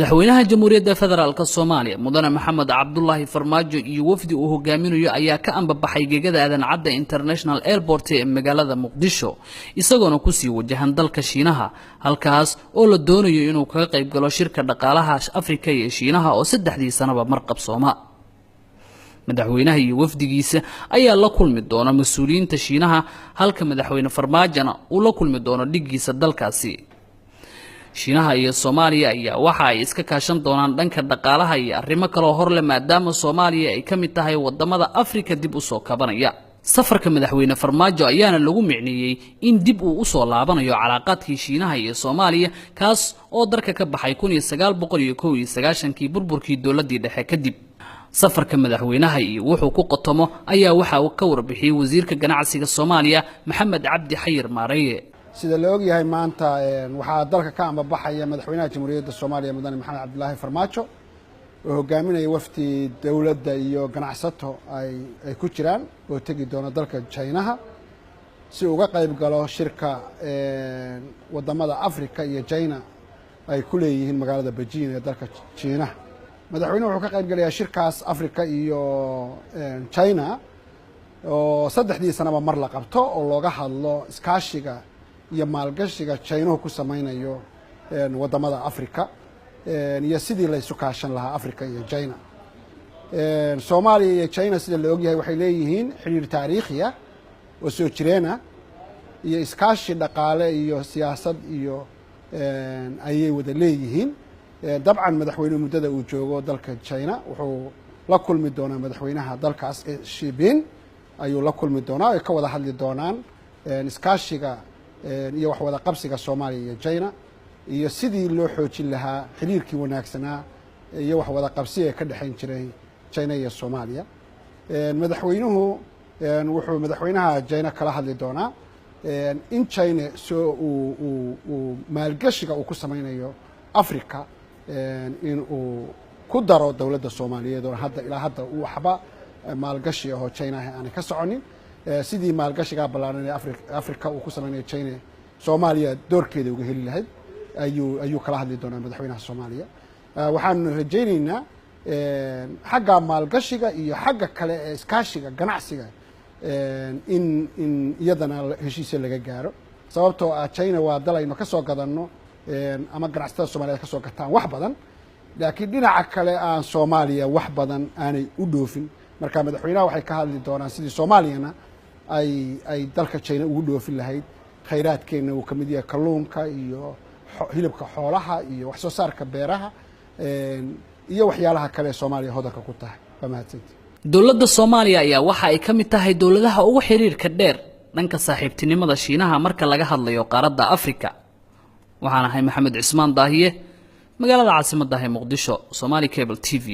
madaxweynaha jamhuuriyadda federaalka Soomaaliya mudane Maxamed Cabdullaahi Farmaajo iyo wafdi uu hogaaminayo ayaa ka ambabaxay gegada aadan cadda International Airport ee magaalada Muqdisho isagoona ku sii wajahan dalka Shiinaha halkaas oo la doonayo inuu kaga qayb galo shirka dhaqaalaha Afrika iyo Shiinaha oo saddexdii sanaba mar qabsooma madaxweynaha iyo wafdigiisa ayaa la kulmi doona mas'uuliyiinta Shiinaha halka madaxweyne Farmaajona uu la kulmi doono dhigiisa dalkaasi Shiinaha iyo Soomaaliya ayaa waxa ay iska kaashan doonaan dhanka dhaqaalaha iyo arrimo kale oo hor leh maadaama Soomaaliya ay ka mid tahay wadamada Afrika dib u soo kabanaya safarka madaxweyne Farmaajo ayaana lagu micneeyay in dib uu u soo laabanayo calaaqaadkii Shiinaha iyo Soomaaliya kaas oo darka ka baxay 1991kii burburkii dawladii dhexe kadib safarka madaxweynaha iyo wuxuu ku qotomo ayaa waxa uu ka warbixiyay wasiirka ganacsiga Soomaaliya Maxamed Cabdi Xayir Maareeye sida la og yahay maanta waxaa dalka ka ambabaxaya madaxweynaha jamhuuriyadda Soomaaliya mudane Maxamed Cabdullaahi Farmaajo oo hogaaminaya wafdi dawladda iyo ganacsato ay ku jiraan oo tagi doona dalka China si uga qayb galo shirka wadamada Afrika iyo China ay ku leeyihiin magaalada Beijing ee dalka China madaxweynuhu wuxuu ka qayb galayaa shirkaas Afrika iyo China oo saddexdii sanaba mar la qabto oo looga hadlo iskaashiga iyo maalgashiga China ku samaynayo wadamada Afrika iyo sidii la isu kaashan lahaa Afrika iyo China Soomaaliya iyo China sida la og yahay waxay leeyihiin xiriir taariikhi ah oo soo jireena iyo iskaashi dhaqaale iyo siyaasad iyo ayay wada leeyihiin dabcan madaxweynuhu muddada uu joogo dalka China wuxuu la kulmi doonaa madaxweynaha dalkaas Xi Jinping ayuu la kulmi doonaa ay ka wada hadli doonaan iskaashiga iyo wax wada qabsiga Soomaaliya iyo China iyo sidii loo xoojin lahaa xiriirkii wanaagsanaa iyo wax wada qabsiga ka dhaxayn jiray China iyo Soomaaliya madaxweynuhu wuxuu madaxweynaha China kala hadli doonaa in China soo uu maalgashiga uu ku samaynayo Afrika in uu ku daro dawladda Soomaaliyeed oo ilaa hadda uu waxba maalgashi oo China aan ka soconin sidii maalgashiga ballaaran ee Afrika uu ku sameeyay China Soomaaliya doorkeeda uga heli lahayd ayuu kala hadli doonaa madaxweynaha Soomaaliya waxaan rajaynaynaa xagga maalgashiga iyo xagga kale ee iskaashiga ganacsiga in iyadana heshiis laga gaaro sababtoo ah China waa dal aynu ka soo gadanno ama ganacsatada Soomaaliya ka soo gataan wax badan laakiin dhinaca kale aan Soomaaliya wax badan aanay u dhoofin marka madaxweynaha waxay ka hadli doonaan sidii Soomaaliyana ay dalka China ugu dhoofin lahayd khayraadkeena uu kamid yahay kalluunka iyo hilibka xoolaha iyo wax soo saarka beeraha iyo waxyaalaha kale Soomaaliya hodanka ku tahay mahadsantii dawladda Soomaaliya ayaa waxa ay kamid tahay dawladaha ugu xiriirka dheer dhanka saaxiibtinimada Shiinaha marka laga hadlayo qaaradda Afrika waxaan ahay Maxamed Cismaan Daahiye magaalada caasimadda Muqdisho Somali Cable TV